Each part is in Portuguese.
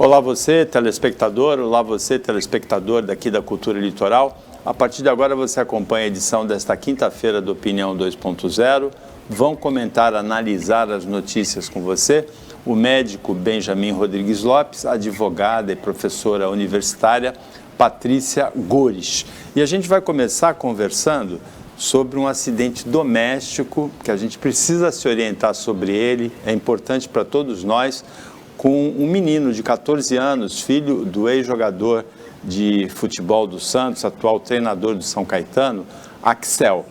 Olá você, telespectador, olá você, telespectador daqui da Cultura Litoral. A partir de agora você acompanha a edição desta quinta-feira do Opinião 2.0. Vão comentar, analisar as notícias com você o médico Benjamin Rodrigues Lopes, a advogada e professora universitária Patrícia Gores. E a gente vai começar conversando sobre um acidente doméstico, que a gente precisa se orientar sobre ele, é importante para todos nós, com um menino de 14 anos, filho do ex-jogador de futebol do Santos, atual treinador do São Caetano, Axel.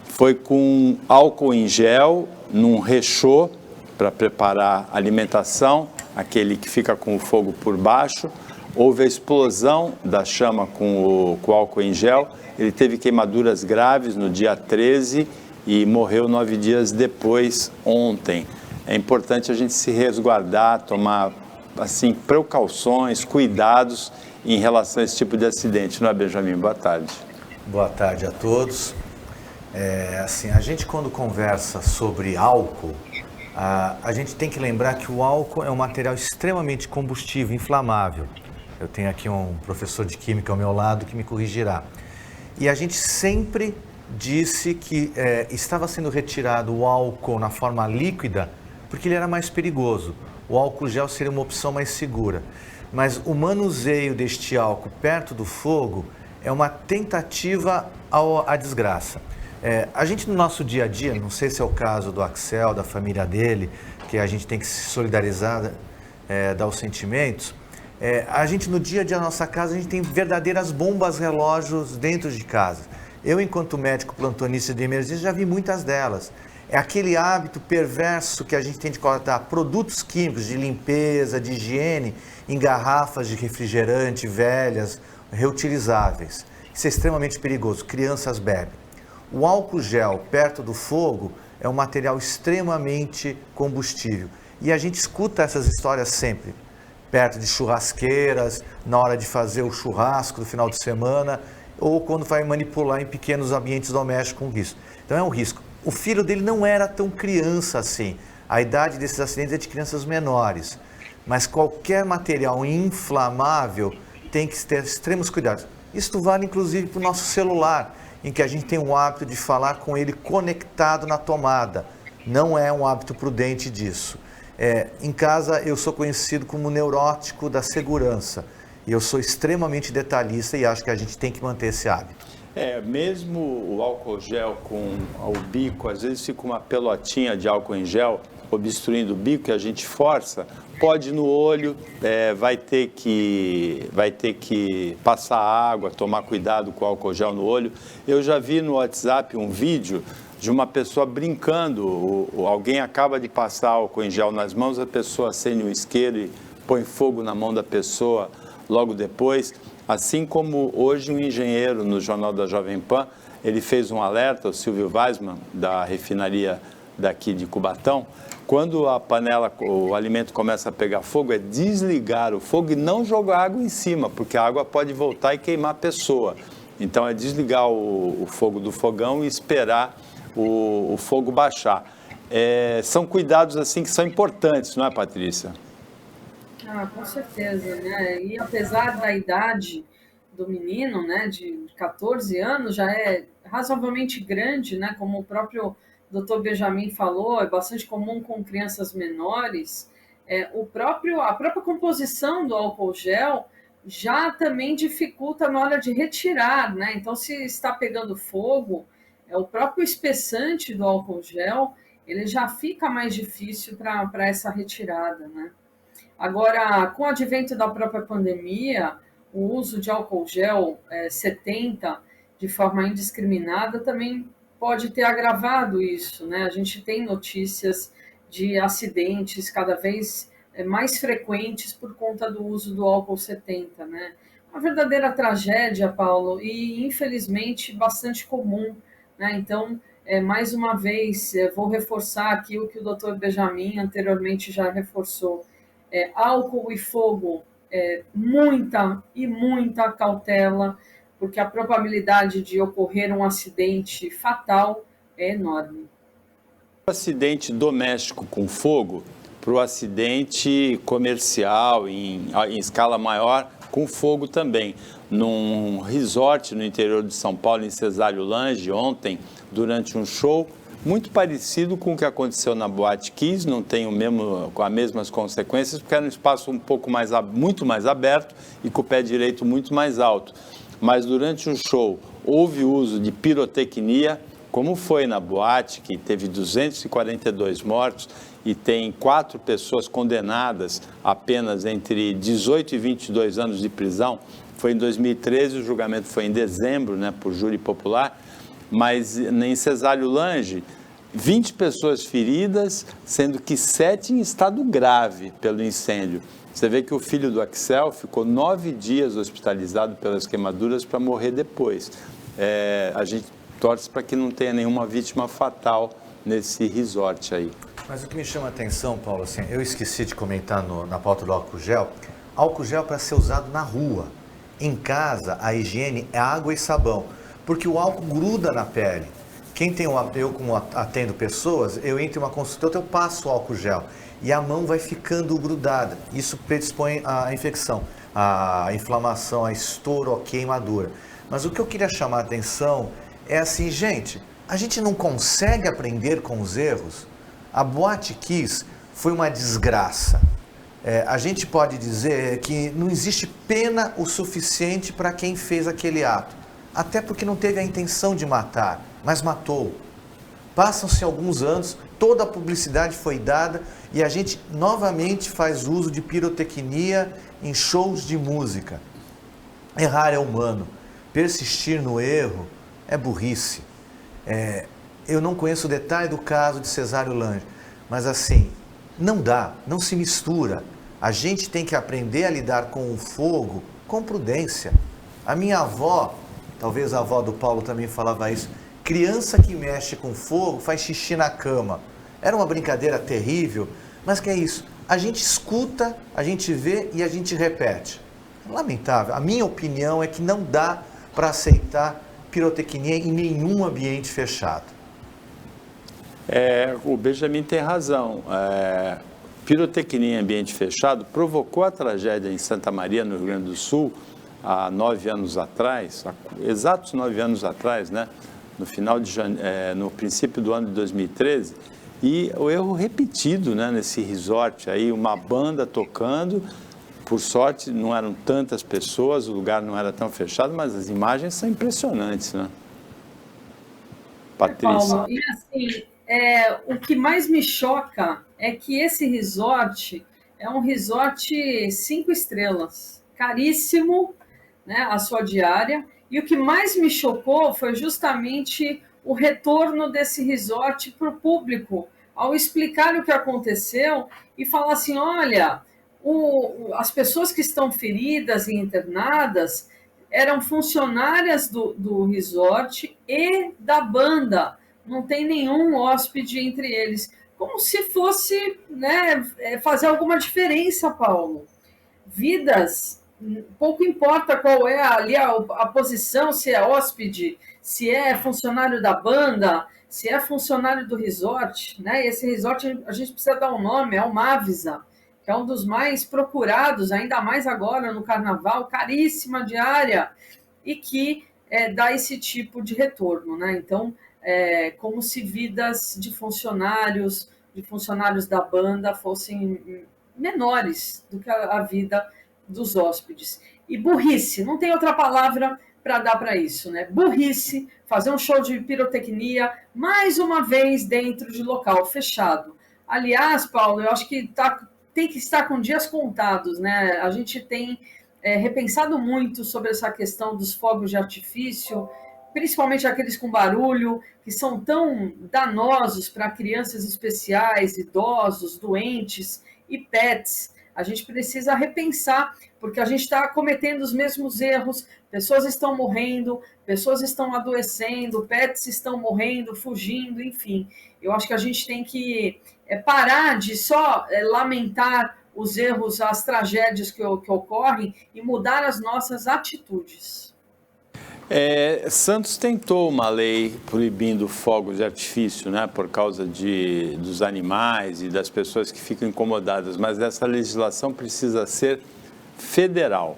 Foi com álcool em gel, num rechô, para preparar alimentação, aquele que fica com o fogo por baixo. Houve a explosão da chama com o álcool em gel. Ele teve queimaduras graves no dia 13 e morreu 9 dias depois, ontem. É importante a gente se resguardar, tomar assim, precauções, cuidados em relação a esse tipo de acidente, não é, Benjamin? Boa tarde. Boa tarde a todos. A gente quando conversa sobre álcool, a gente tem que lembrar que o álcool é um material extremamente combustível, inflamável. Eu tenho aqui um professor de química ao meu lado que me corrigirá. E a gente sempre disse que estava sendo retirado o álcool na forma líquida porque ele era mais perigoso. O álcool gel seria uma opção mais segura. Mas o manuseio deste álcool perto do fogo é uma tentativa à desgraça. A gente no nosso dia a dia, não sei se é o caso do Axel, da família dele, que a gente tem que se solidarizar, dar os sentimentos, a gente no dia a dia da nossa casa, a gente tem verdadeiras bombas relógios dentro de casa. Eu, enquanto médico plantonista de emergência, já vi muitas delas. É aquele hábito perverso que a gente tem de colocar produtos químicos de limpeza, de higiene, em garrafas de refrigerante velhas, reutilizáveis. Isso é extremamente perigoso, crianças bebem. O álcool gel perto do fogo é um material extremamente combustível. E a gente escuta essas histórias sempre, perto de churrasqueiras, na hora de fazer o churrasco do final de semana, ou quando vai manipular em pequenos ambientes domésticos com risco. Então é um risco. O filho dele não era tão criança assim. A idade desses acidentes é de crianças menores. Mas qualquer material inflamável tem que ter extremos cuidados. Isso vale inclusive para o nosso celular, em que a gente tem o hábito de falar com ele conectado na tomada. Não é um hábito prudente disso. Em casa eu sou conhecido como neurótico da segurança. E eu sou extremamente detalhista e acho que a gente tem que manter esse hábito. Mesmo o álcool gel com o bico, às vezes fica uma pelotinha de álcool em gel obstruindo o bico e a gente força, pode ir no olho, vai ter que passar água, tomar cuidado com o álcool gel no olho. Eu já vi no WhatsApp um vídeo de uma pessoa brincando, alguém acaba de passar álcool em gel nas mãos, a pessoa acende um isqueiro e põe fogo na mão da pessoa logo depois. Assim como hoje um engenheiro no Jornal da Jovem Pan, ele fez um alerta, o Silvio Weissmann, da refinaria daqui de Cubatão, quando a panela, o alimento começa a pegar fogo, é desligar o fogo e não jogar água em cima, porque a água pode voltar e queimar a pessoa. Então é desligar o fogo do fogão e esperar o fogo baixar. São cuidados assim que são importantes, não é, Patrícia? Com certeza, né? E apesar da idade do menino, né, de 14 anos, já é razoavelmente grande, né? Como o próprio Dr. Benjamin falou, é bastante comum com crianças menores. A própria composição do álcool gel já também dificulta na hora de retirar, né? Então, se está pegando fogo, o próprio espessante do álcool gel, ele já fica mais difícil para essa retirada, né? Agora, com o advento da própria pandemia, o uso de álcool gel 70 de forma indiscriminada também pode ter agravado isso, né? A gente tem notícias de acidentes cada vez mais frequentes por conta do uso do álcool 70, né? Uma verdadeira tragédia, Paulo, e infelizmente bastante comum, né? Então, mais uma vez, vou reforçar aqui o que o Dr. Benjamin anteriormente já reforçou. Álcool e fogo, muita e muita cautela, porque a probabilidade de ocorrer um acidente fatal é enorme. Acidente doméstico com fogo, para o acidente comercial em escala maior, com fogo também. Num resort no interior de São Paulo, em Cesário Lange, ontem, durante um show, muito parecido com o que aconteceu na Boate Kiss, não tem com as mesmas consequências, porque era um espaço muito mais aberto e com o pé direito muito mais alto. Mas durante um show houve uso de pirotecnia, como foi na boate, que teve 242 mortos e tem 4 pessoas condenadas apenas entre 18 e 22 anos de prisão. Foi em 2013, o julgamento foi em dezembro, né, por júri popular. Mas em Cesário Lange, 20 pessoas feridas, sendo que 7 em estado grave pelo incêndio. Você vê que o filho do Axel ficou 9 dias hospitalizado pelas queimaduras para morrer depois. A gente torce para que não tenha nenhuma vítima fatal nesse resort aí. Mas o que me chama a atenção, Paulo, assim, eu esqueci de comentar na pauta do álcool gel. Álcool gel para ser usado na rua. Em casa, a higiene é água e sabão. Porque o álcool gruda na pele. Eu como atendo pessoas, eu entro em uma consulta, eu passo o álcool gel e a mão vai ficando grudada. Isso predispõe à infecção, à inflamação, a estouro, a queimadura. Mas o que eu queria chamar a atenção é assim, gente, a gente não consegue aprender com os erros. A Boate Kiss foi uma desgraça. A gente pode dizer que não existe pena o suficiente para quem fez aquele ato. Até porque não teve a intenção de matar, mas matou. Passam-se alguns anos, toda a publicidade foi dada e a gente novamente faz uso de pirotecnia em shows de música. Errar é humano, persistir no erro é burrice. Eu não conheço o detalhe do caso de Cesário Lange, mas assim, não dá, não se mistura. A gente tem que aprender a lidar com o fogo com prudência. A minha avó, talvez a avó do Paulo também falava isso, criança que mexe com fogo faz xixi na cama. Era uma brincadeira terrível, mas que é isso? A gente escuta, a gente vê e a gente repete. Lamentável. A minha opinião é que não dá para aceitar pirotecnia em nenhum ambiente fechado. O Benjamin tem razão. Pirotecnia em ambiente fechado provocou a tragédia em Santa Maria, no Rio Grande do Sul, há 9 anos atrás, exatos 9 anos atrás, né? No princípio do ano de 2013, e o erro repetido, né, nesse resort aí, uma banda tocando, por sorte não eram tantas pessoas, o lugar não era tão fechado, mas as imagens são impressionantes, né? Patrícia. Paulo, e assim, o que mais me choca é que esse resort é um resort 5 estrelas, caríssimo, né, a sua diária, e o que mais me chocou foi justamente o retorno desse resort para o público, ao explicar o que aconteceu e falar assim, olha, as pessoas que estão feridas e internadas eram funcionárias do resort e da banda, não tem nenhum hóspede entre eles, como se fosse, né, fazer alguma diferença, Paulo. Vidas, pouco importa qual é ali a posição, se é hóspede, se é funcionário da banda, se é funcionário do resort, né? Esse resort a gente precisa dar um nome, é o Mavisa, que é um dos mais procurados, ainda mais agora no carnaval, caríssima diária, e que dá esse tipo de retorno, né? Então, como se vidas de funcionários da banda fossem menores do que a vida dos hóspedes. E burrice, não tem outra palavra para dar para isso, né? Burrice, fazer um show de pirotecnia, mais uma vez dentro de local fechado. Aliás, Paulo, eu acho que tem que estar com dias contados, né? A gente tem repensado muito sobre essa questão dos fogos de artifício, principalmente aqueles com barulho, que são tão danosos para crianças especiais, idosos, doentes e pets. A gente precisa repensar, porque a gente está cometendo os mesmos erros, pessoas estão morrendo, pessoas estão adoecendo, pets estão morrendo, fugindo, enfim. Eu acho que a gente tem que parar de só lamentar os erros, as tragédias que ocorrem e mudar as nossas atitudes. Santos tentou uma lei proibindo fogos de artifício, né, por causa dos animais e das pessoas que ficam incomodadas, mas essa legislação precisa ser federal.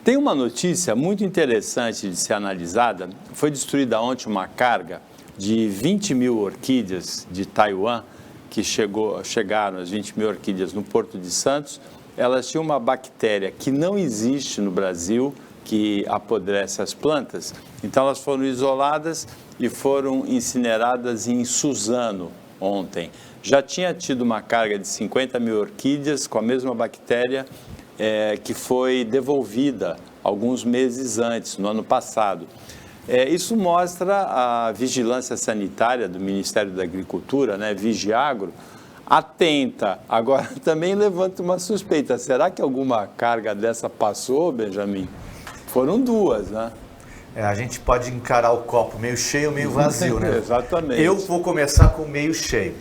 Tem uma notícia muito interessante de ser analisada. Foi destruída ontem uma carga de 20 mil orquídeas de Taiwan, que chegaram as 20 mil orquídeas no Porto de Santos. Elas tinham uma bactéria que não existe no Brasil, que apodrece as plantas. Então elas foram isoladas e foram incineradas em Suzano ontem. Já tinha tido uma carga de 50 mil orquídeas com a mesma bactéria que foi devolvida alguns meses antes, no ano passado. Isso mostra a vigilância sanitária do Ministério da Agricultura, né, Vigiagro, atenta. Agora também levanta uma suspeita. Será que alguma carga dessa passou, Benjamin? Foram duas, né? A gente pode encarar o copo meio cheio ou meio vazio, né? Exatamente. Eu vou começar com o meio cheio.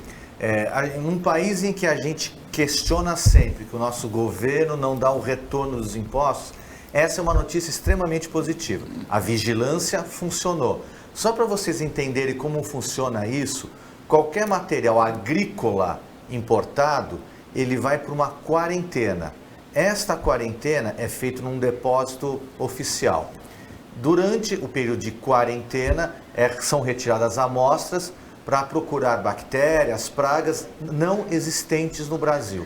Num país em que a gente questiona sempre que o nosso governo não dá o retorno dos impostos, essa é uma notícia extremamente positiva. A vigilância funcionou. Só para vocês entenderem como funciona isso, qualquer material agrícola importado, ele vai para uma quarentena. Esta quarentena é feita num depósito oficial. Durante o período de quarentena, são retiradas amostras para procurar bactérias, pragas não existentes no Brasil.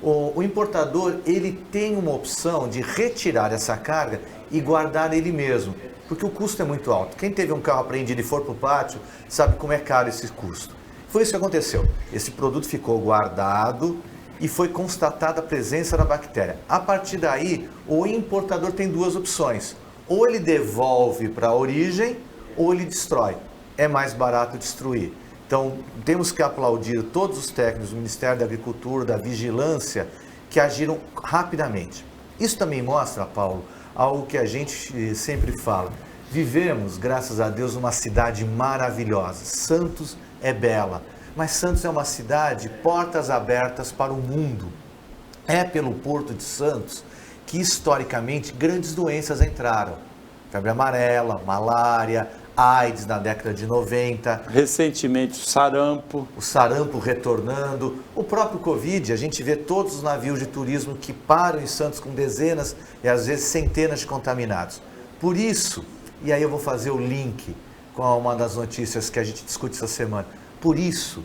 O importador, ele tem uma opção de retirar essa carga e guardar ele mesmo, porque o custo é muito alto. Quem teve um carro apreendido e for para o pátio, sabe como é caro esse custo. Foi isso que aconteceu. Esse produto ficou guardado e foi constatada a presença da bactéria. A partir daí, o importador tem duas opções. Ou ele devolve para a origem, ou ele destrói. É mais barato destruir. Então, temos que aplaudir todos os técnicos do Ministério da Agricultura, da Vigilância, que agiram rapidamente. Isso também mostra, Paulo, algo que a gente sempre fala. Vivemos, graças a Deus, numa cidade maravilhosa. Santos é bela. Mas Santos é uma cidade portas abertas para o mundo. É pelo Porto de Santos que, historicamente, grandes doenças entraram. Febre amarela, malária, AIDS na década de 90. Recentemente, o sarampo retornando. O próprio Covid, a gente vê todos os navios de turismo que param em Santos com dezenas e às vezes centenas de contaminados. Por isso, e aí eu vou fazer o link com uma das notícias que a gente discute essa semana. Por isso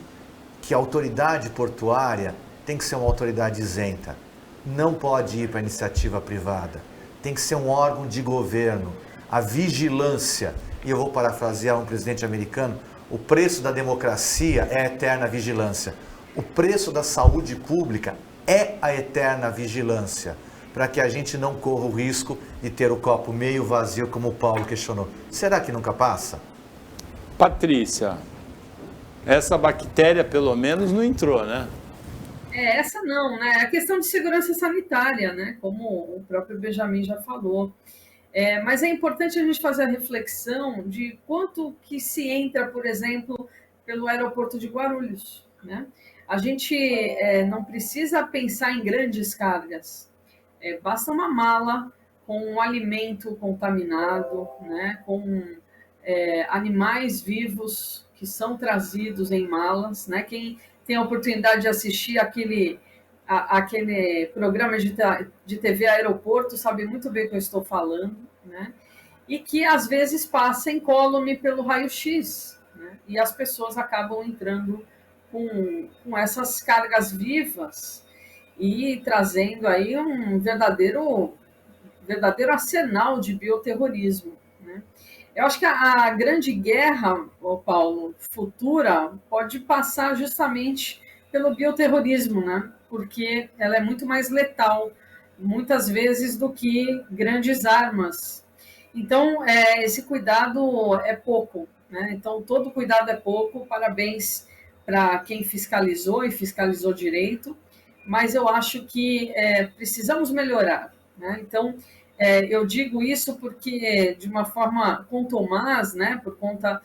que a autoridade portuária tem que ser uma autoridade isenta. Não pode ir para a iniciativa privada. Tem que ser um órgão de governo. A vigilância, e eu vou parafrasear um presidente americano, o preço da democracia é a eterna vigilância. O preço da saúde pública é a eterna vigilância, para que a gente não corra o risco de ter o copo meio vazio, como o Paulo questionou. Será que nunca passa? Patrícia, essa bactéria pelo menos não entrou, né? Essa não, né? É a questão de segurança sanitária, né? Como o próprio Benjamin já falou. Mas é importante a gente fazer a reflexão de quanto que se entra, por exemplo, pelo aeroporto de Guarulhos, né? A gente não precisa pensar em grandes cargas. Basta uma mala com um alimento contaminado, né? Com animais vivos que são trazidos em malas, né? Quem tem a oportunidade de assistir aquele programa de TV Aeroporto sabe muito bem o que eu estou falando, né? E que às vezes passa incólume pelo raio-x, né? E as pessoas acabam entrando com essas cargas vivas e trazendo aí um verdadeiro arsenal de bioterrorismo, né? Eu acho que a grande guerra, Paulo, futura, pode passar justamente pelo bioterrorismo, né? Porque ela é muito mais letal, muitas vezes, do que grandes armas. Então, esse cuidado é pouco, né? Então, todo cuidado é pouco. Parabéns para quem fiscalizou e fiscalizou direito, mas eu acho que precisamos melhorar, né? Então, eu digo isso porque, de uma forma contumaz, né, por conta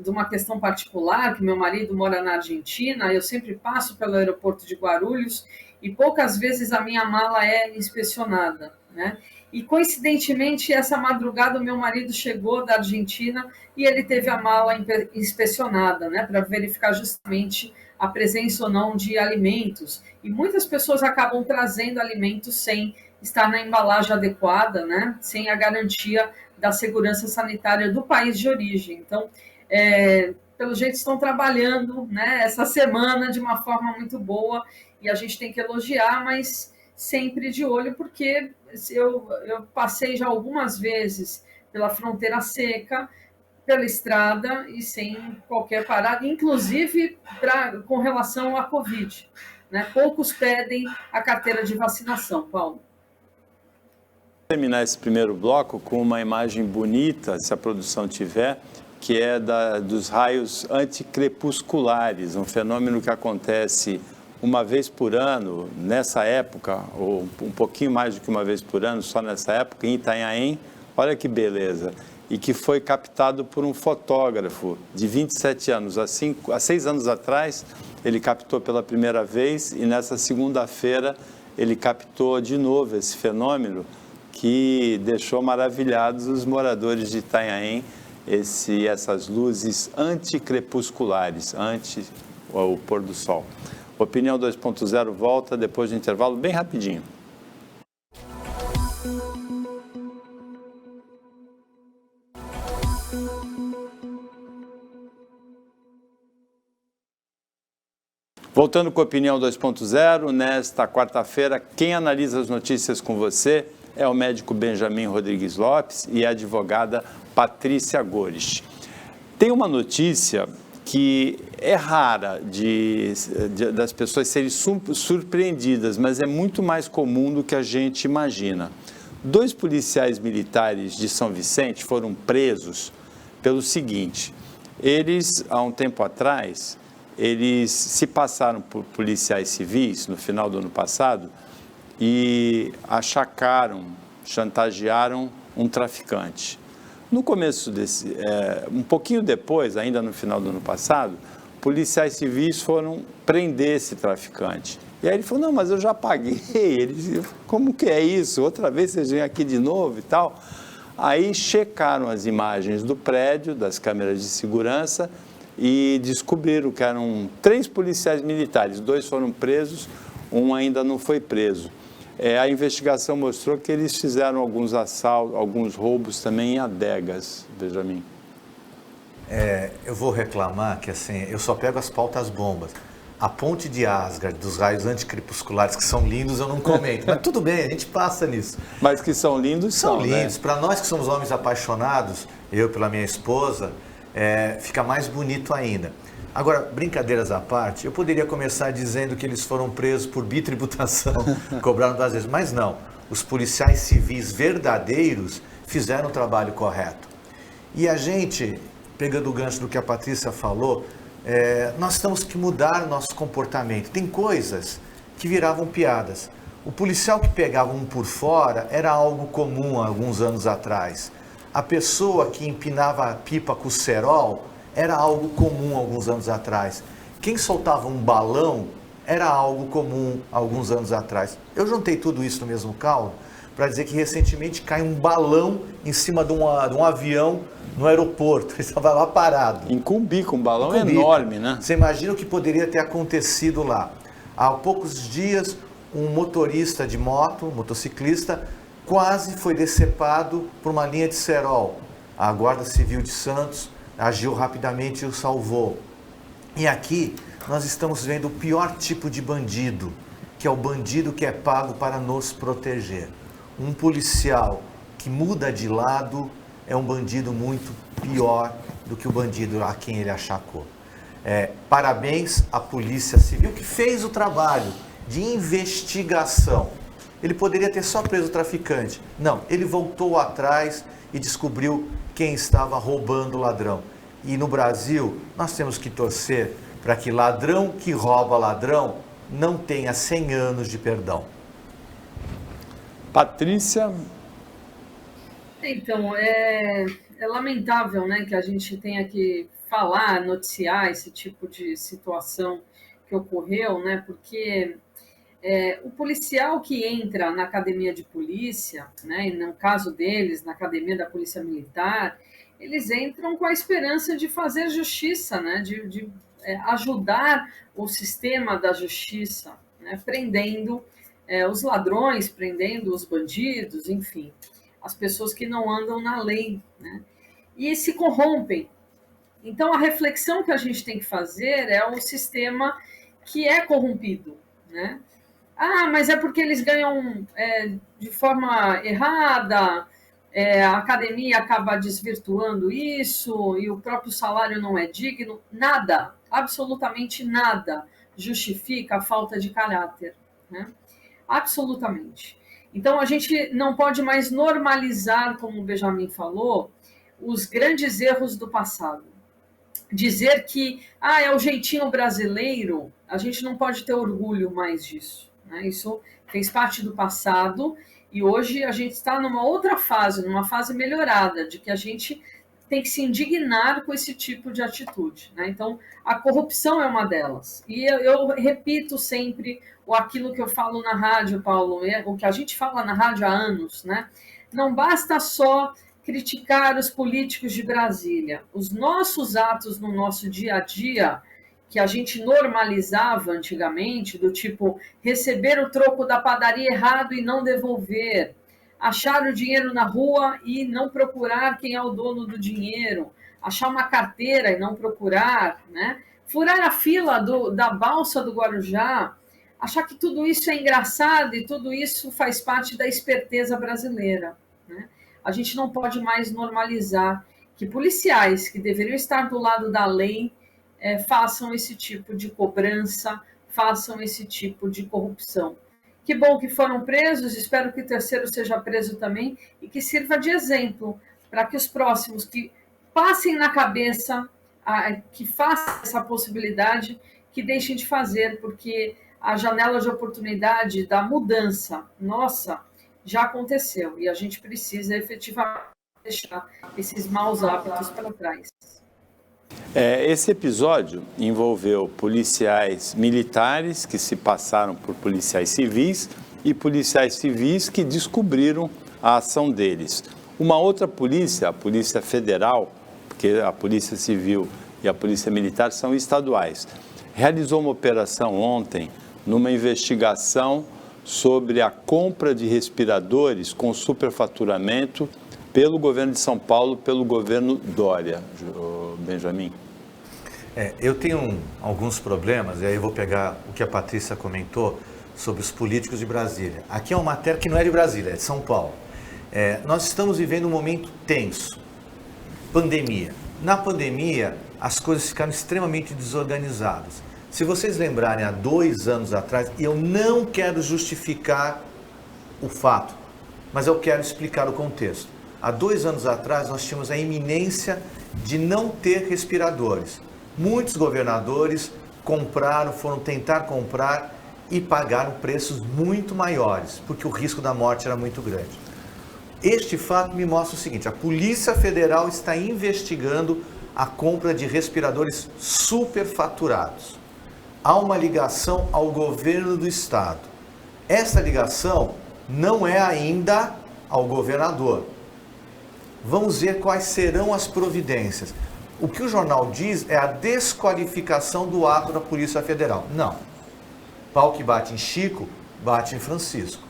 de uma questão particular, que meu marido mora na Argentina, eu sempre passo pelo aeroporto de Guarulhos e poucas vezes a minha mala é inspecionada, né? E, coincidentemente, essa madrugada, o meu marido chegou da Argentina e ele teve a mala inspecionada, né, para verificar justamente a presença ou não de alimentos. E muitas pessoas acabam trazendo alimentos sem estar na embalagem adequada, né, sem a garantia da segurança sanitária do país de origem. Então, pelo jeito, estão trabalhando, né, essa semana de uma forma muito boa e a gente tem que elogiar, mas sempre de olho, porque eu passei já algumas vezes pela fronteira seca, pela estrada e sem qualquer parada, inclusive com relação à Covid. Né? Poucos pedem a carteira de vacinação, Paulo. Terminar esse primeiro bloco com uma imagem bonita, se a produção tiver, que é dos raios anticrepusculares, um fenômeno que acontece uma vez por ano, nessa época, ou um pouquinho mais do que uma vez por ano, só nessa época, em Itanhaém, olha que beleza, e que foi captado por um fotógrafo de 27 anos. Há 6 anos atrás, ele captou pela primeira vez, e nessa segunda-feira ele captou de novo esse fenômeno, que deixou maravilhados os moradores de Itanhaém, essas luzes anticrepusculares, ante o pôr do sol. Opinião 2.0 volta depois do intervalo, bem rapidinho. Voltando com a Opinião 2.0, nesta quarta-feira, quem analisa as notícias com você é o médico Benjamin Rodrigues Lopes e a advogada Patrícia Gores. Tem uma notícia que é rara das pessoas serem surpreendidas, mas é muito mais comum do que a gente imagina. 2 policiais militares de São Vicente foram presos pelo seguinte: eles, há um tempo atrás, eles se passaram por policiais civis no final do ano passado e achacaram, chantagearam um traficante. No começo um pouquinho depois, ainda no final do ano passado, policiais civis foram prender esse traficante. E aí ele falou: não, mas eu já paguei. Ele, como que é isso? Outra vez vocês vêm aqui de novo e tal? Aí checaram as imagens do prédio, das câmeras de segurança, e descobriram que eram 3 policiais militares. 2 foram presos, um ainda não foi preso. A investigação mostrou que eles fizeram alguns assaltos, alguns roubos também em adegas, Benjamin. Eu vou reclamar que assim, eu só pego as pautas bombas. A ponte de Asgard, dos raios anticrepusculares, que são lindos, eu não comento. Mas tudo bem, a gente passa nisso. Mas que são lindos, são lindos. Né? Para nós que somos homens apaixonados, eu pela minha esposa, fica mais bonito ainda. Agora, brincadeiras à parte, eu poderia começar dizendo que eles foram presos por bitributação, cobraram 2 vezes, mas não. Os policiais civis verdadeiros fizeram o trabalho correto. E a gente, pegando o gancho do que a Patrícia falou, nós temos que mudar nosso comportamento. Tem coisas que viravam piadas. O policial que pegava um por fora era algo comum há alguns anos atrás. A pessoa que empinava a pipa com o cerol era algo comum alguns anos atrás. Quem soltava um balão era algo comum alguns anos atrás. Eu juntei tudo isso no mesmo caldo para dizer que recentemente caiu um balão em cima de um avião no aeroporto. Ele estava lá parado. Em Cumbica, um balão enorme, né? Você imagina o que poderia ter acontecido lá. Há poucos dias, um motorista de moto, motociclista, quase foi decepado por uma linha de cerol. A Guarda Civil de Santos agiu rapidamente e o salvou. E aqui nós estamos vendo o pior tipo de bandido, que é o bandido que é pago para nos proteger. Um policial que muda de lado é um bandido muito pior do que o bandido a quem ele achacou. Parabéns à Polícia Civil que fez o trabalho de investigação. Ele poderia ter só preso o traficante. Não, ele voltou atrás e descobriu quem estava roubando o ladrão. E no Brasil, nós temos que torcer para que ladrão que rouba ladrão não tenha 100 anos de perdão. Patrícia? Então, é lamentável, né, que a gente tenha que falar, noticiar esse tipo de situação que ocorreu, né, porque O policial que entra na academia de polícia, né, e no caso deles, na academia da Polícia Militar, eles entram com a esperança de fazer justiça, né, de ajudar o sistema da justiça, né, prendendo os ladrões, prendendo os bandidos, enfim, as pessoas que não andam na lei, né, e se corrompem. Então, a reflexão que a gente tem que fazer é o sistema que é corrompido, né? Mas é porque eles ganham de forma errada, a academia acaba desvirtuando isso e o próprio salário não é digno. Nada, absolutamente nada justifica a falta de caráter, né? Absolutamente. Então, a gente não pode mais normalizar, como o Benjamin falou, os grandes erros do passado. Dizer que é o jeitinho brasileiro, a gente não pode ter orgulho mais disso, né? Isso fez parte do passado e hoje a gente está numa outra fase, numa fase melhorada, de que a gente tem que se indignar com esse tipo de atitude, né? Então, a corrupção é uma delas. E eu repito sempre aquilo que eu falo na rádio, Paulo, o que a gente fala na rádio há anos, né? Não basta só criticar os políticos de Brasília. Os nossos atos no nosso dia a dia, que a gente normalizava antigamente, do tipo receber o troco da padaria errado e não devolver, achar o dinheiro na rua e não procurar quem é o dono do dinheiro, achar uma carteira e não procurar, né? Furar a fila da balsa do Guarujá, achar que tudo isso é engraçado e tudo isso faz parte da esperteza brasileira, né? A gente não pode mais normalizar que policiais que deveriam estar do lado da lei façam esse tipo de cobrança, façam esse tipo de corrupção. Que bom que foram presos, espero que o terceiro seja preso também e que sirva de exemplo para que os próximos que passem na cabeça, que façam essa possibilidade, que deixem de fazer, porque a janela de oportunidade da mudança, nossa, já aconteceu e a gente precisa efetivamente deixar esses maus hábitos para trás. Esse episódio envolveu policiais militares que se passaram por policiais civis e policiais civis que descobriram a ação deles. Uma outra polícia, a Polícia Federal, porque a Polícia Civil e a Polícia Militar são estaduais, realizou uma operação ontem numa investigação sobre a compra de respiradores com superfaturamento pelo governo de São Paulo, pelo governo Dória. Benjamin? Eu tenho alguns problemas, e aí eu vou pegar o que a Patrícia comentou sobre os políticos de Brasília. Aqui é uma matéria que não é de Brasília, é de São Paulo. Nós estamos vivendo um momento tenso, pandemia. Na pandemia, as coisas ficaram extremamente desorganizadas. Se vocês lembrarem, há 2 anos atrás, e eu não quero justificar o fato, mas eu quero explicar o contexto. Há 2 anos atrás, nós tínhamos a iminência de não ter respiradores. Muitos governadores foram tentar comprar e pagaram preços muito maiores, porque o risco da morte era muito grande. Este fato me mostra o seguinte: a Polícia Federal está investigando a compra de respiradores superfaturados. Há uma ligação ao governo do estado. Essa ligação não é ainda ao governador. Vamos ver quais serão as providências. O que o jornal diz é a desqualificação do ato da Polícia Federal. Não. Pau que bate em Chico, bate em Francisco.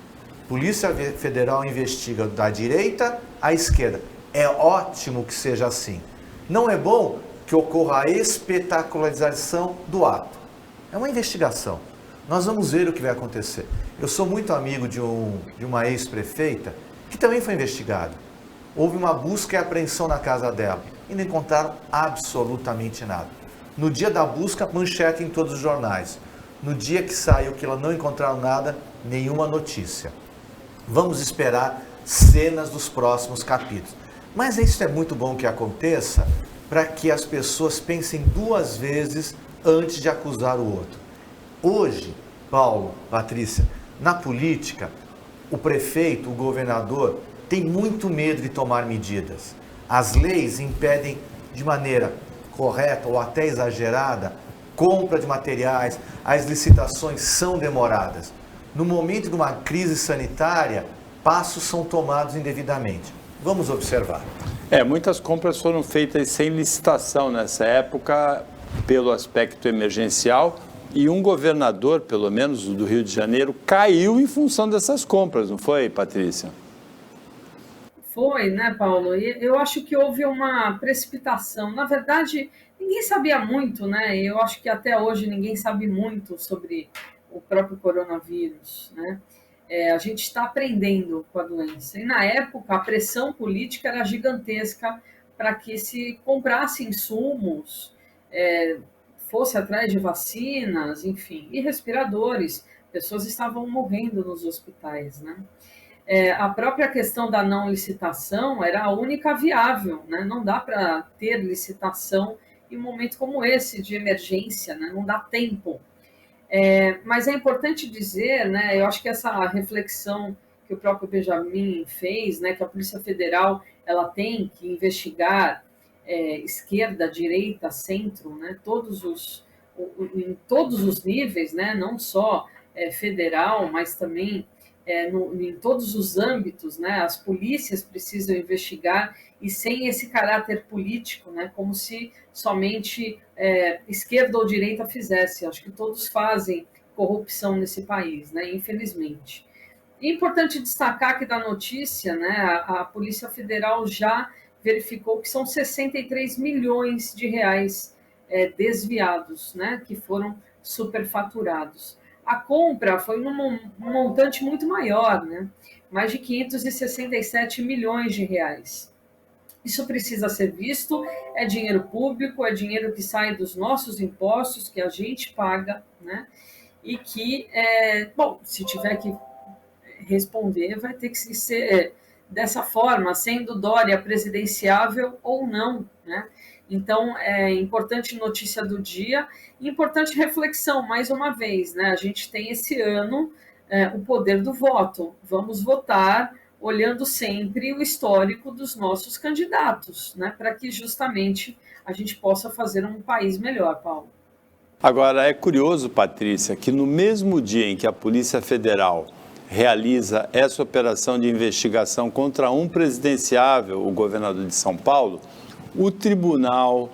Polícia Federal investiga da direita à esquerda. É ótimo que seja assim. Não é bom que ocorra a espetacularização do ato. É uma investigação. Nós vamos ver o que vai acontecer. Eu sou muito amigo de uma ex-prefeita que também foi investigada. Houve uma busca e apreensão na casa dela e não encontraram absolutamente nada. No dia da busca, manchete em todos os jornais. No dia que saiu que ela não encontraram nada, nenhuma notícia. Vamos esperar cenas dos próximos capítulos. Mas isso é muito bom que aconteça para que as pessoas pensem 2 vezes antes de acusar o outro. Hoje, Paulo, Patrícia, na política, o prefeito, o governador, tem muito medo de tomar medidas. As leis impedem de maneira correta ou até exagerada compra de materiais, as licitações são demoradas. no momento de uma crise sanitária, passos são tomados indevidamente. Vamos observar. Muitas compras foram feitas sem licitação nessa época, pelo aspecto emergencial, e um governador, pelo menos do Rio de Janeiro, caiu em função dessas compras, não foi, Patrícia? Foi, né, Paulo? E eu acho que houve uma precipitação. Na verdade, ninguém sabia muito, né? Eu acho que até hoje ninguém sabe muito sobre o próprio coronavírus, né? A gente está aprendendo com a doença. E na época, a pressão política era gigantesca para que se comprasse insumos, fosse atrás de vacinas, enfim, e respiradores. Pessoas estavam morrendo nos hospitais, né? A própria questão da não licitação era a única viável, né? Não dá para ter licitação em um momento como esse, de emergência, né? Não dá tempo. Mas é importante dizer, né? Eu acho que essa reflexão que o próprio Benjamin fez, né? Que a Polícia Federal ela tem que investigar esquerda, direita, centro, né? Em todos os níveis, né? Não só federal, mas também em todos os âmbitos, né? As polícias precisam investigar e sem esse caráter político, né? Como se somente esquerda ou direita fizesse. Acho que todos fazem corrupção nesse país, né? Infelizmente. É importante destacar que da notícia, né? A Polícia Federal já verificou que são 63 milhões de reais desviados, né? Que foram superfaturados. A compra foi num montante muito maior, né? Mais de 567 milhões de reais. Isso precisa ser visto, é dinheiro público, é dinheiro que sai dos nossos impostos, que a gente paga, né? E que, se tiver que responder, vai ter que ser dessa forma, sendo Dória presidenciável ou não, né? Então, é importante notícia do dia, importante reflexão, mais uma vez, né? A gente tem esse ano o poder do voto. Vamos votar olhando sempre o histórico dos nossos candidatos, né? Para que justamente a gente possa fazer um país melhor, Paulo. Agora, é curioso, Patrícia, que no mesmo dia em que a Polícia Federal realiza essa operação de investigação contra um presidenciável, o governador de São Paulo, o Tribunal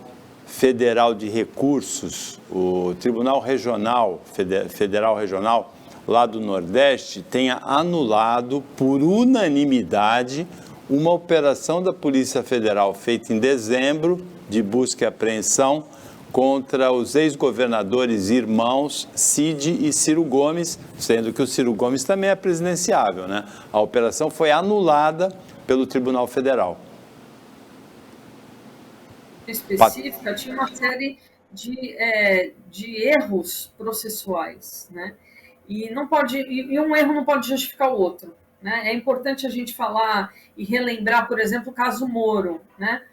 Federal de Recursos, o Tribunal Regional, Federal Regional, lá do Nordeste, tenha anulado por unanimidade uma operação da Polícia Federal feita em dezembro, de busca e apreensão, contra os ex-governadores irmãos Cid e Ciro Gomes, sendo que o Ciro Gomes também é presidenciável, né? A operação foi anulada pelo Tribunal Federal. Específica, tinha uma série de erros processuais, né? E um erro não pode justificar o outro, né? É importante a gente falar e relembrar, por exemplo, o caso Moro, né?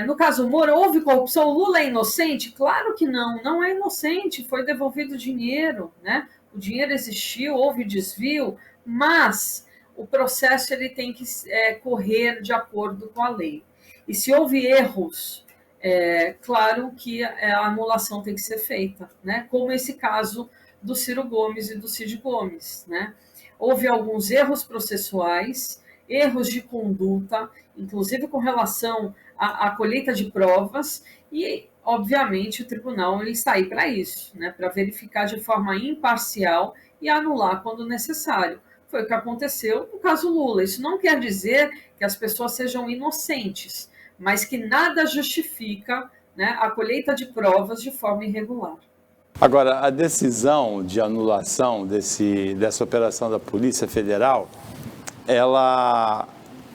No caso Moro, houve corrupção? O Lula é inocente? Claro que não, não é inocente, foi devolvido dinheiro, né? O dinheiro existiu, houve desvio, mas o processo ele tem que correr de acordo com a lei. E se houve erros, claro que a anulação tem que ser feita, né? Como esse caso do Ciro Gomes e do Cid Gomes, né? Houve alguns erros processuais, erros de conduta, inclusive com relação à colheita de provas, e, obviamente, o tribunal ele está aí para isso, né? Para verificar de forma imparcial e anular quando necessário. Foi o que aconteceu no caso Lula. Isso não quer dizer que as pessoas sejam inocentes, mas que nada justifica, né, a colheita de provas de forma irregular. Agora, a decisão de anulação dessa operação da Polícia Federal, ela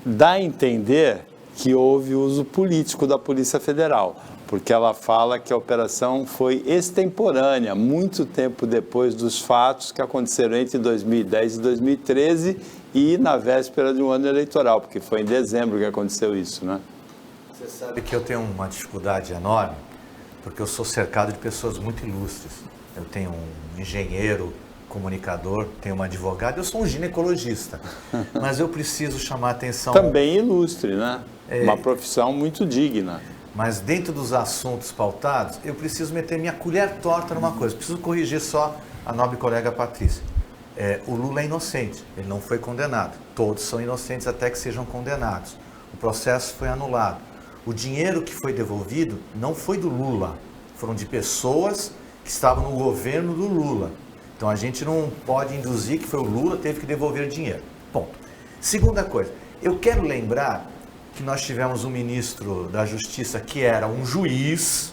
dá a entender que houve uso político da Polícia Federal, porque ela fala que a operação foi extemporânea, muito tempo depois dos fatos que aconteceram entre 2010 e 2013 e na véspera de um ano eleitoral, porque foi em dezembro que aconteceu isso, né? Você sabe que eu tenho uma dificuldade enorme, porque eu sou cercado de pessoas muito ilustres. Eu tenho um engenheiro, comunicador, tenho uma advogada, eu sou um ginecologista, mas eu preciso chamar a atenção... Também ilustre, né? Uma profissão muito digna. Mas dentro dos assuntos pautados, eu preciso meter minha colher torta numa coisa, preciso corrigir só a nobre colega Patrícia. O Lula é inocente, ele não foi condenado. Todos são inocentes até que sejam condenados. O processo foi anulado. O dinheiro que foi devolvido não foi do Lula, foram de pessoas que estavam no governo do Lula. Então a gente não pode induzir que foi o Lula que teve que devolver dinheiro. Ponto. Segunda coisa, eu quero lembrar que nós tivemos um ministro da Justiça que era um juiz,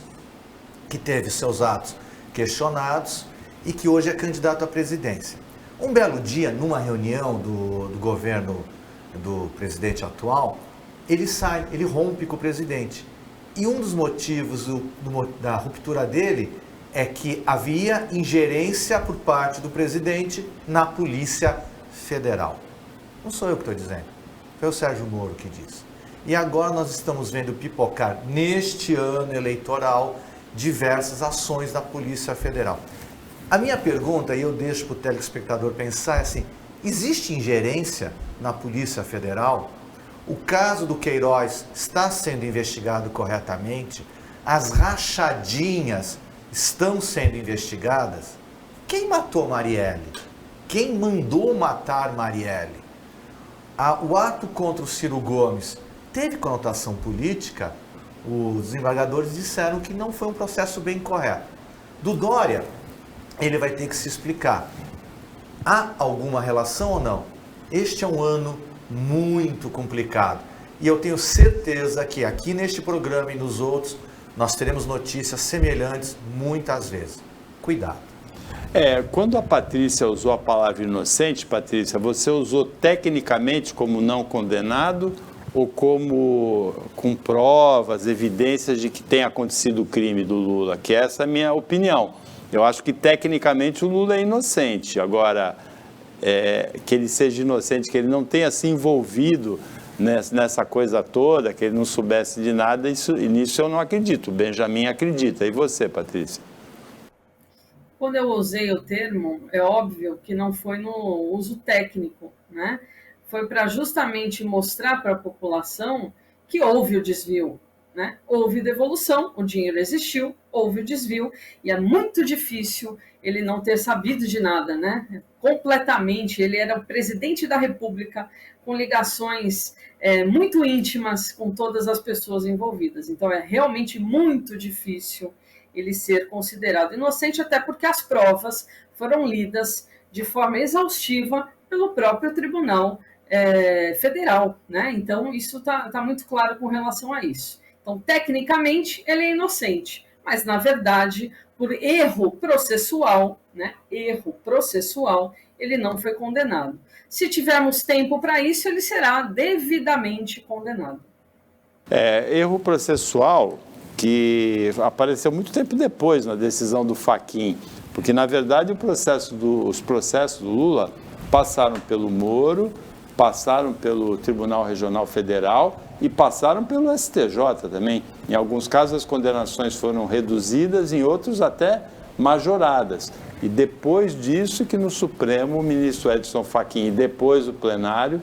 que teve seus atos questionados e que hoje é candidato à presidência. Um belo dia, numa reunião do governo do presidente atual, ele sai, ele rompe com o presidente. E um dos motivos da ruptura dele é que havia ingerência por parte do presidente na Polícia Federal. Não sou eu que estou dizendo, foi o Sérgio Moro que disse. E agora nós estamos vendo pipocar, neste ano eleitoral, diversas ações da Polícia Federal. A minha pergunta, e eu deixo para o telespectador pensar, é assim, existe ingerência na Polícia Federal? O caso do Queiroz está sendo investigado corretamente? As rachadinhas estão sendo investigadas? Quem matou Marielle? Quem mandou matar Marielle? O ato contra o Ciro Gomes teve conotação política? Os desembargadores disseram que não foi um processo bem correto. Do Dória, ele vai ter que se explicar. Há alguma relação ou não? Este é um ano muito complicado. E eu tenho certeza que aqui neste programa e nos outros, nós teremos notícias semelhantes muitas vezes. Cuidado. Quando a Patrícia usou a palavra inocente, Patrícia, você usou tecnicamente como não condenado ou como com provas, evidências de que tem acontecido o crime do Lula? Que essa é a minha opinião. Eu acho que tecnicamente o Lula é inocente. Agora, que ele seja inocente, que ele não tenha se envolvido nessa coisa toda, que ele não soubesse de nada, nisso eu não acredito. O Benjamin acredita. E você, Patrícia? Quando eu usei o termo, é óbvio que não foi no uso técnico, né? Foi para justamente mostrar para a população que houve o desvio, né? Houve devolução, o dinheiro existiu, houve o desvio, e é muito difícil ele não ter sabido de nada, né? Completamente, ele era o presidente da República, com ligações muito íntimas com todas as pessoas envolvidas. Então, é realmente muito difícil ele ser considerado inocente, até porque as provas foram lidas de forma exaustiva pelo próprio Tribunal Federal, né? Então, isso está muito claro com relação a isso. Então, tecnicamente, ele é inocente, mas, na verdade, por erro processual, né? Erro processual, ele não foi condenado. Se tivermos tempo para isso, ele será devidamente condenado. Erro processual que apareceu muito tempo depois na decisão do Fachin, porque, na verdade, os processos do Lula passaram pelo Moro, passaram pelo Tribunal Regional Federal e passaram pelo STJ também. Em alguns casos as condenações foram reduzidas, em outros até majoradas. E depois disso que no Supremo o ministro Edson Fachin e depois o plenário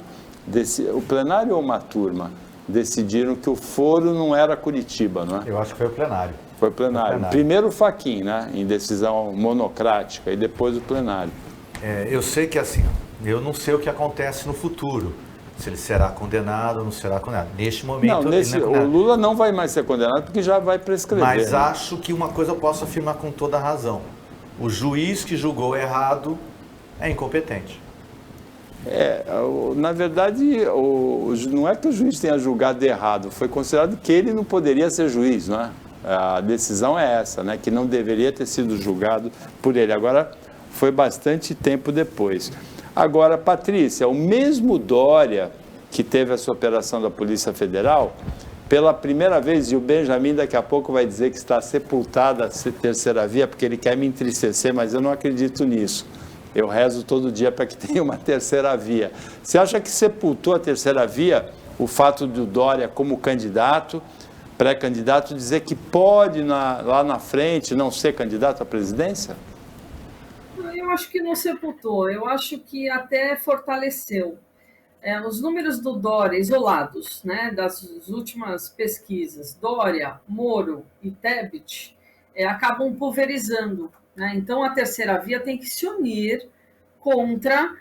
ou uma turma, decidiram que o foro não era Curitiba, não é? Eu acho que foi o plenário. Foi o plenário. Primeiro o Fachin, né, em decisão monocrática, e depois o plenário. Eu sei que assim, eu não sei o que acontece no futuro, se ele será condenado ou não será condenado. Neste momento, o Lula não vai mais ser condenado porque já vai prescrever. Mas acho que uma coisa eu posso afirmar com toda a razão. O juiz que julgou errado é incompetente. Na verdade, não é que o juiz tenha julgado errado, foi considerado que ele não poderia ser juiz, não é? A decisão é essa, né? Que não deveria ter sido julgado por ele. Agora, foi bastante tempo depois. Agora, Patrícia, o mesmo Dória que teve essa operação da Polícia Federal, pela primeira vez, e o Benjamin daqui a pouco vai dizer que está sepultada a terceira via, porque ele quer me entristecer, mas eu não acredito nisso. Eu rezo todo dia para que tenha uma terceira via. Você acha que sepultou a terceira via o fato do Dória como candidato, pré-candidato, dizer que pode lá na frente não ser candidato à presidência? Eu acho que não sepultou, eu acho que até fortaleceu. Os números do Dória isolados, né, das últimas pesquisas, Dória, Moro e Tebet, acabam pulverizando, né? Então a terceira via tem que se unir contra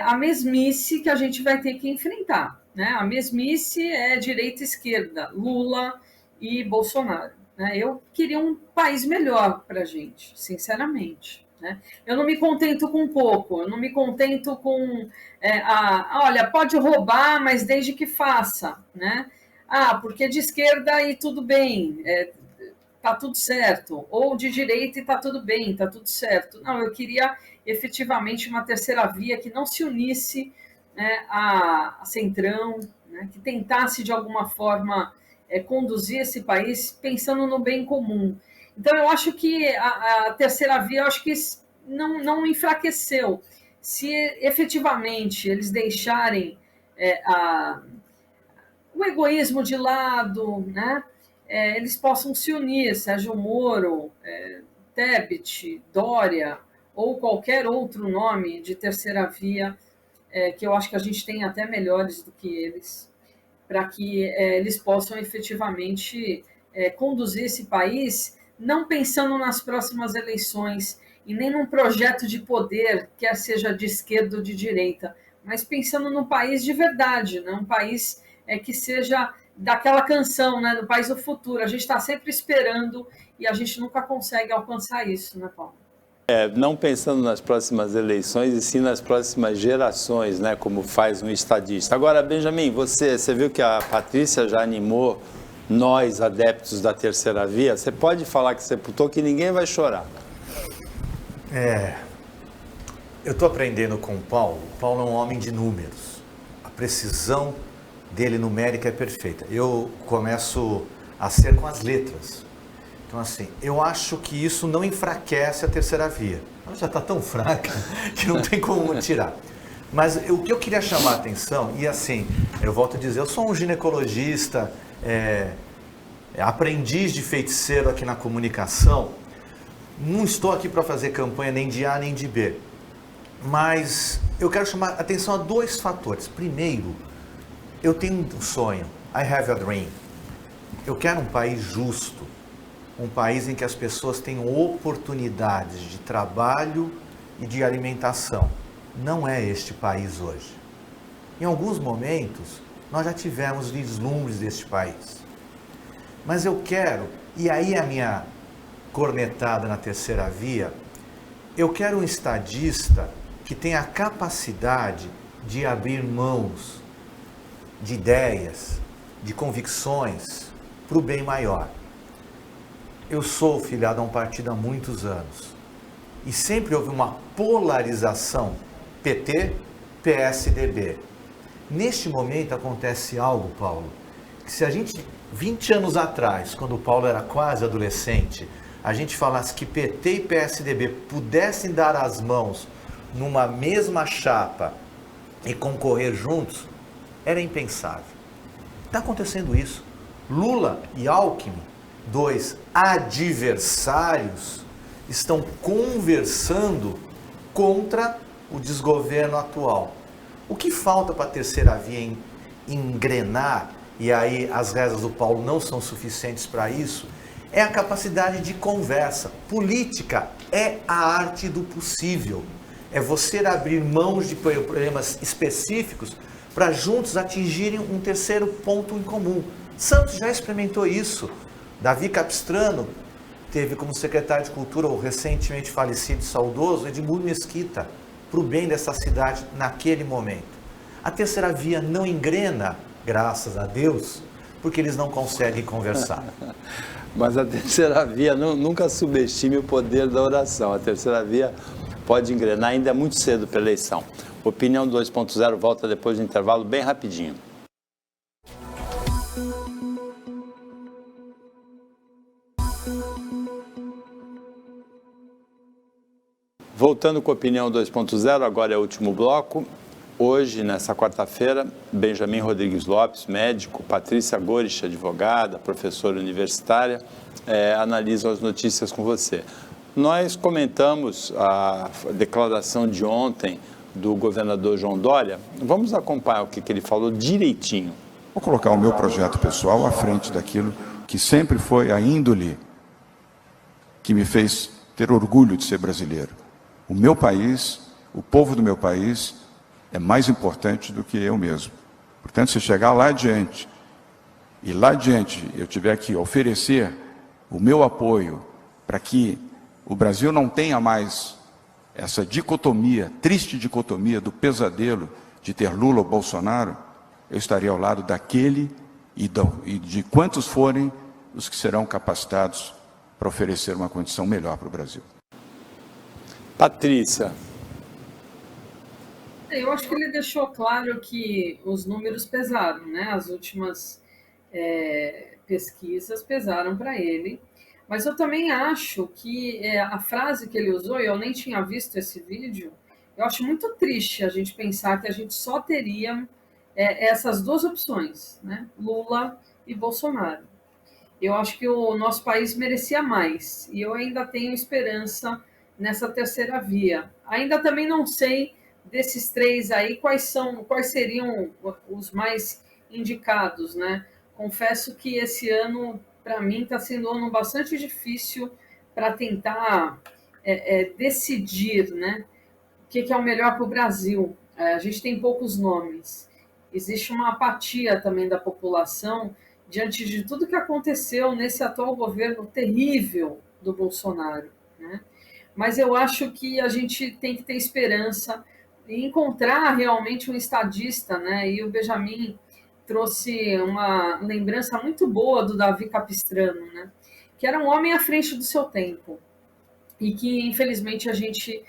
a mesmice que a gente vai ter que enfrentar, né? A mesmice é direita e esquerda, Lula e Bolsonaro, né? Eu queria um país melhor para a gente, sinceramente, né? Eu não me contento com pouco, eu não me contento com olha, pode roubar, mas desde que faça, né? Porque de esquerda e tudo bem, tá tudo certo, ou de direita e tá tudo bem, tá tudo certo. Não, eu queria efetivamente uma terceira via que não se unisse, né, a Centrão, né, que tentasse de alguma forma conduzir esse país pensando no bem comum. Então eu acho que a terceira via, eu acho que não enfraqueceu. Se efetivamente eles deixarem o egoísmo de lado, né? Eles possam se unir, Sérgio Moro, Tebet, Dória, ou qualquer outro nome de terceira via, que eu acho que a gente tem até melhores do que eles, para que eles possam efetivamente conduzir esse país, não pensando nas próximas eleições e nem num projeto de poder, quer seja de esquerda ou de direita, mas pensando no país de verdade, né? Um país que seja daquela canção, né, do país do futuro. A gente está sempre esperando e a gente nunca consegue alcançar isso, né, Paulo? Não pensando nas próximas eleições e sim nas próximas gerações, né, como faz um estadista. Agora, Benjamin, você viu que a Patrícia já animou nós, adeptos da terceira via? Você pode falar que sepultou que ninguém vai chorar. Eu estou aprendendo com o Paulo. O Paulo é um homem de números. A precisão dele numérica é perfeita. Eu começo a ser com as letras. Então, assim, eu acho que isso não enfraquece a terceira via. Ela já está tão fraca que não tem como tirar. Mas o que eu queria chamar a atenção, e assim, eu volto a dizer, eu sou um ginecologista, aprendiz de feiticeiro aqui na comunicação. Não estou aqui para fazer campanha nem de A nem de B. Mas eu quero chamar a atenção a dois fatores. Primeiro, eu tenho um sonho. I have a dream. Eu quero um país justo. Um país em que as pessoas tenham oportunidades de trabalho e de alimentação. Não é este país hoje. Em alguns momentos, nós já tivemos vislumbres deste país. Mas eu quero, e aí a minha cornetada na terceira via, eu quero um estadista que tenha a capacidade de abrir mãos de ideias, de convicções para o bem maior. Eu sou filiado a um partido há muitos anos e sempre houve uma polarização PT, PSDB. Neste momento acontece algo, Paulo, que se a gente, 20 anos atrás, quando o Paulo era quase adolescente, a gente falasse que PT e PSDB pudessem dar as mãos numa mesma chapa e concorrer juntos, era impensável. Está acontecendo isso. Lula e Alckmin, dois adversários, estão conversando contra o desgoverno atual. O que falta para a terceira via engrenar, e aí as rezas do Paulo não são suficientes para isso, é a capacidade de conversa. Política é a arte do possível. É você abrir mãos de problemas específicos para juntos atingirem um terceiro ponto em comum. Santos já experimentou isso. Davi Capistrano teve como secretário de Cultura o recentemente falecido e saudoso Edmundo Mesquita, para o bem dessa cidade naquele momento. A terceira via não engrena, graças a Deus, porque eles não conseguem conversar. Mas a terceira via, nunca subestime o poder da oração. A terceira via pode engrenar, ainda é muito cedo para a eleição. Opinião 2.0 volta depois do intervalo, bem rapidinho. Voltando com a Opinião 2.0, agora é o último bloco. Hoje, nessa quarta-feira, Benjamin Rodrigues Lopes, médico, Patrícia Gorich, advogada, professora universitária, analisam as notícias com você. Nós comentamos a declaração de ontem do governador João Dória. Vamos acompanhar o que ele falou direitinho. Vou colocar o meu projeto pessoal à frente daquilo que sempre foi a índole que me fez ter orgulho de ser brasileiro. O meu país, o povo do meu país é mais importante do que eu mesmo. Portanto, se chegar lá adiante, e lá adiante eu tiver que oferecer o meu apoio para que o Brasil não tenha mais essa dicotomia, triste dicotomia do pesadelo de ter Lula ou Bolsonaro, eu estarei ao lado daquele e de quantos forem os que serão capacitados para oferecer uma condição melhor para o Brasil. Patrícia. Eu acho que ele deixou claro que os números pesaram, né? As últimas pesquisas pesaram para ele. Mas eu também acho que a frase que ele usou, eu nem tinha visto esse vídeo, eu acho muito triste a gente pensar que a gente só teria essas duas opções, né? Lula e Bolsonaro. Eu acho que o nosso país merecia mais, e eu ainda tenho esperança nessa terceira via. Ainda também não sei desses três aí quais seriam os mais indicados, né? Confesso que esse ano, para mim, está sendo um ano bastante difícil para tentar decidir, né, o que é o melhor para o Brasil. A gente tem poucos nomes. Existe uma apatia também da população diante de tudo que aconteceu nesse atual governo terrível do Bolsonaro, né? Mas eu acho que a gente tem que ter esperança e encontrar realmente um estadista, né? E o Benjamin trouxe uma lembrança muito boa do Davi Capistrano, né? Que era um homem à frente do seu tempo e que, infelizmente, a gente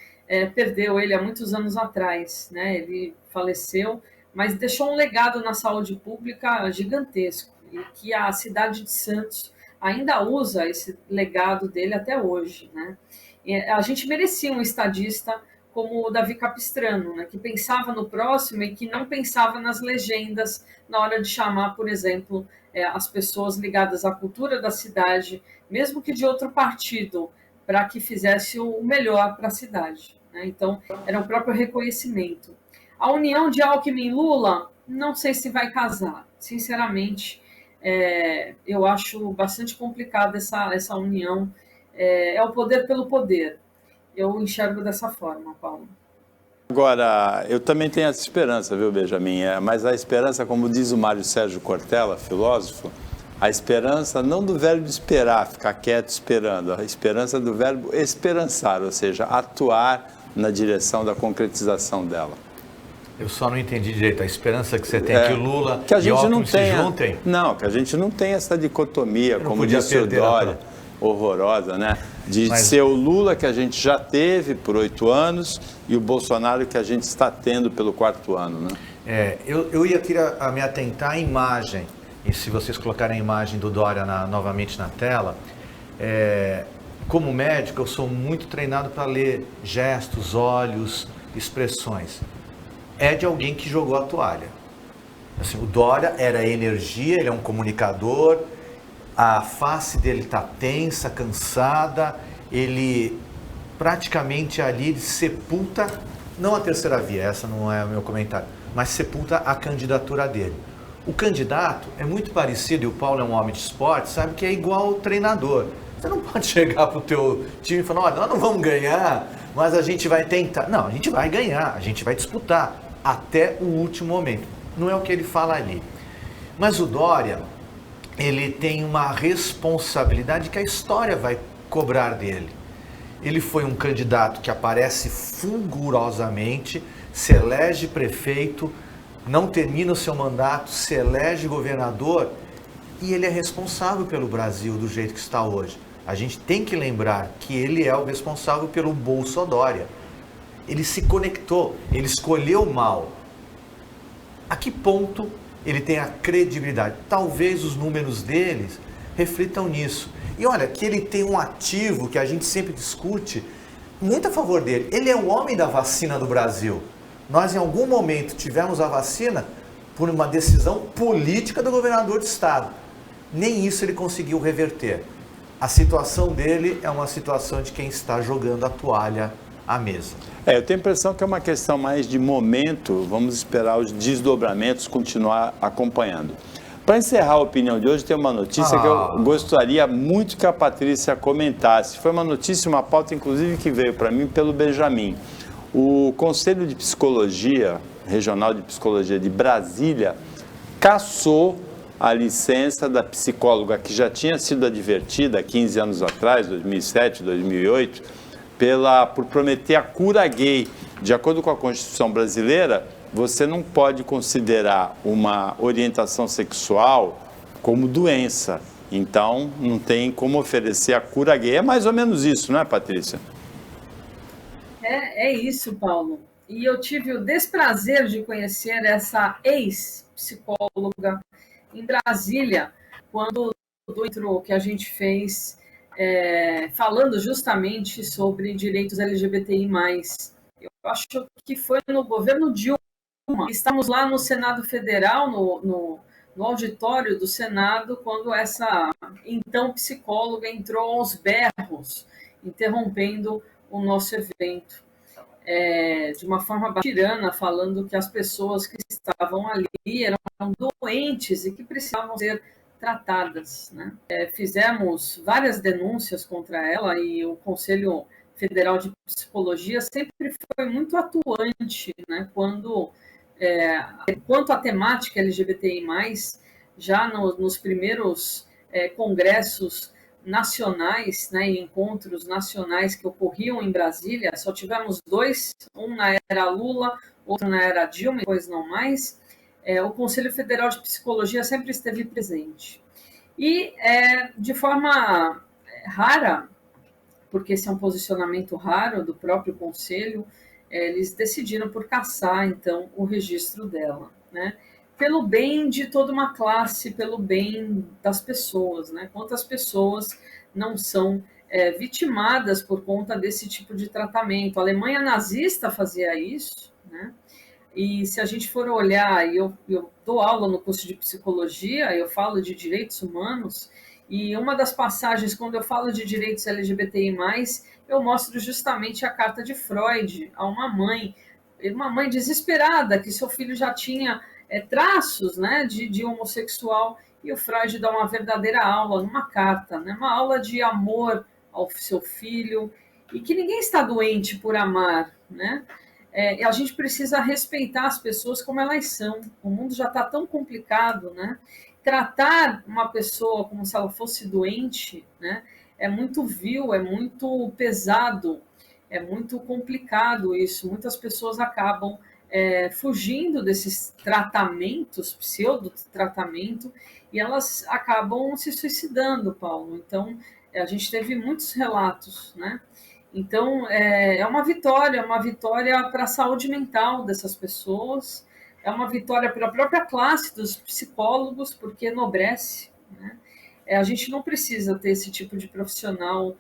perdeu ele há muitos anos atrás, né? Ele faleceu, mas deixou um legado na saúde pública gigantesco e que a cidade de Santos ainda usa esse legado dele até hoje, né? E a gente merecia um estadista como o Davi Capistrano, né, que pensava no próximo e que não pensava nas legendas na hora de chamar, por exemplo, as pessoas ligadas à cultura da cidade, mesmo que de outro partido, para que fizesse o melhor para a cidade, né? Então, era o próprio reconhecimento. A união de Alckmin e Lula, não sei se vai casar. Sinceramente, eu acho bastante complicada essa união. É o poder pelo poder. Eu enxergo dessa forma, Paulo. Agora, eu também tenho essa esperança, viu, Benjamin? Mas a esperança, como diz o Mário Sérgio Cortella, filósofo, a esperança não do verbo esperar, ficar quieto esperando, a esperança do verbo esperançar, ou seja, atuar na direção da concretização dela. Eu só não entendi direito. A esperança que você tem que o Lula que a gente e não Alckmin se juntem? Não, que a gente não tem essa dicotomia, como disse o Dória, horrorosa, né? De ser o Lula que a gente já teve por 8 anos e o Bolsonaro que a gente está tendo pelo 4º ano, né? Eu ia querer me atentar à imagem, e se vocês colocarem a imagem do Dória novamente na tela, como médico eu sou muito treinado para ler gestos, olhos, expressões. É de alguém que jogou a toalha. Assim, o Dória era energia, ele é um comunicador, a face dele está tensa, cansada, ele praticamente ali ele sepulta, não a terceira via, essa não é o meu comentário, mas sepulta a candidatura dele. O candidato é muito parecido, e o Paulo é um homem de esporte, sabe que é igual ao treinador. Você não pode chegar para o teu time e falar, olha, nós não vamos ganhar, mas a gente vai tentar. Não, a gente vai ganhar, a gente vai disputar até o último momento. Não é o que ele fala ali. Mas o Dória, ele tem uma responsabilidade que a história vai cobrar dele. Ele foi um candidato que aparece fulgurosamente, se elege prefeito, não termina o seu mandato, se elege governador e ele é responsável pelo Brasil do jeito que está hoje. A gente tem que lembrar que ele é o responsável pelo Bolsodória. Ele se conectou, ele escolheu mal. A que ponto ele tem a credibilidade? Talvez os números deles reflitam nisso. E olha, que ele tem um ativo que a gente sempre discute, muito a favor dele. Ele é o homem da vacina do Brasil. Nós, em algum momento, tivemos a vacina por uma decisão política do governador de estado. Nem isso ele conseguiu reverter. A situação dele é uma situação de quem está jogando a toalha à mesa. Eu tenho a impressão que é uma questão mais de momento, vamos esperar os desdobramentos, continuar acompanhando. Para encerrar a opinião de hoje, tem uma notícia que eu gostaria muito que a Patrícia comentasse. Foi uma notícia, uma pauta, inclusive, que veio para mim pelo Benjamin. O Conselho de Psicologia, Regional de Psicologia de Brasília, cassou a licença da psicóloga que já tinha sido advertida há 15 anos atrás, 2007, 2008, por prometer a cura gay. De acordo com a Constituição brasileira, você não pode considerar uma orientação sexual como doença. Então, não tem como oferecer a cura gay. É mais ou menos isso, não é, Patrícia? É isso, Paulo. E eu tive o desprazer de conhecer essa ex-psicóloga em Brasília, quando do intro que a gente fez, falando justamente sobre direitos LGBTI+. Eu acho que foi no governo Dilma. Estamos lá no Senado Federal, no auditório do Senado, quando essa então psicóloga entrou aos berros, interrompendo o nosso evento, de uma forma tirana, falando que as pessoas que estavam ali eram doentes e que precisavam ser tratadas, né? Fizemos várias denúncias contra ela e o Conselho Federal de Psicologia sempre foi muito atuante, né? Quanto à temática LGBTI+, já nos primeiros congressos nacionais, né, e encontros nacionais que ocorriam em Brasília, só tivemos 2, um na era Lula, outro na era Dilma, depois não mais. O Conselho Federal de Psicologia sempre esteve presente. E, de forma rara, porque esse é um posicionamento raro do próprio Conselho, eles decidiram por cassar, então, o registro dela, né? Pelo bem de toda uma classe, pelo bem das pessoas, né? Quantas pessoas não são vitimadas por conta desse tipo de tratamento? A Alemanha nazista fazia isso, né? E se a gente for olhar, eu dou aula no curso de psicologia, eu falo de direitos humanos, e uma das passagens, quando eu falo de direitos LGBTI+, eu mostro justamente a carta de Freud a uma mãe desesperada, que seu filho já tinha traços, né, de homossexual, e o Freud dá uma verdadeira aula numa carta, né, uma aula de amor ao seu filho, e que ninguém está doente por amar, né? A gente precisa respeitar as pessoas como elas são. O mundo já está tão complicado, né? Tratar uma pessoa como se ela fosse doente, né, é muito vil, é muito pesado, é muito complicado isso. Muitas pessoas acabam fugindo desses tratamentos, pseudo-tratamento, e elas acabam se suicidando, Paulo. Então, a gente teve muitos relatos, né? Então, é uma vitória para a saúde mental dessas pessoas, é uma vitória para a própria classe dos psicólogos, porque enobrece, né? A gente não precisa ter esse tipo de profissional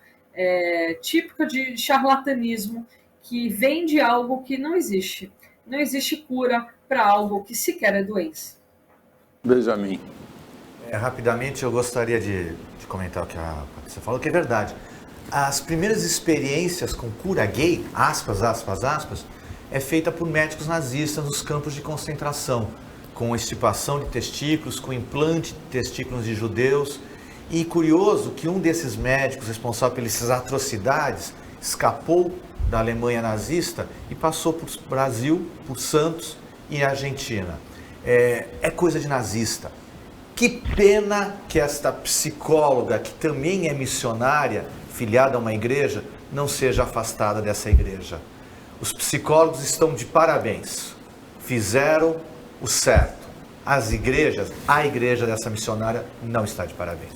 típico de charlatanismo, que vende algo que não existe. Não existe cura para algo que sequer é doença. Benjamin. Rapidamente, eu gostaria de comentar o que a Patrícia falou, que é verdade. As primeiras experiências com cura gay, aspas, aspas, aspas, é feita por médicos nazistas nos campos de concentração, com extirpação de testículos, com implante de testículos de judeus. E curioso que um desses médicos responsável por essas atrocidades escapou da Alemanha nazista e passou por Brasil, por Santos e Argentina. É coisa de nazista. Que pena que esta psicóloga, que também é missionária, filiada a uma igreja, não seja afastada dessa igreja. Os psicólogos estão de parabéns, fizeram o certo. A igreja dessa missionária não está de parabéns.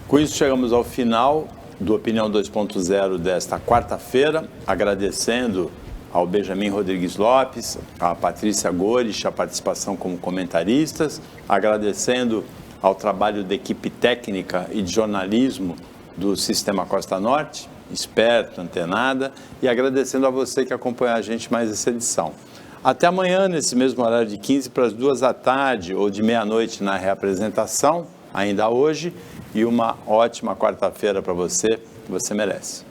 Com isso chegamos ao final do Opinião 2.0 desta quarta-feira, agradecendo ao Benjamin Rodrigues Lopes, à Patrícia Goris, a participação como comentaristas, agradecendo ao trabalho da equipe técnica e de jornalismo do Sistema Costa Norte, esperto, antenada, e agradecendo a você que acompanha a gente mais essa edição. Até amanhã, nesse mesmo horário de 15 para as 2 da tarde ou de meia-noite na reapresentação, ainda hoje, e uma ótima quarta-feira para você, que você merece.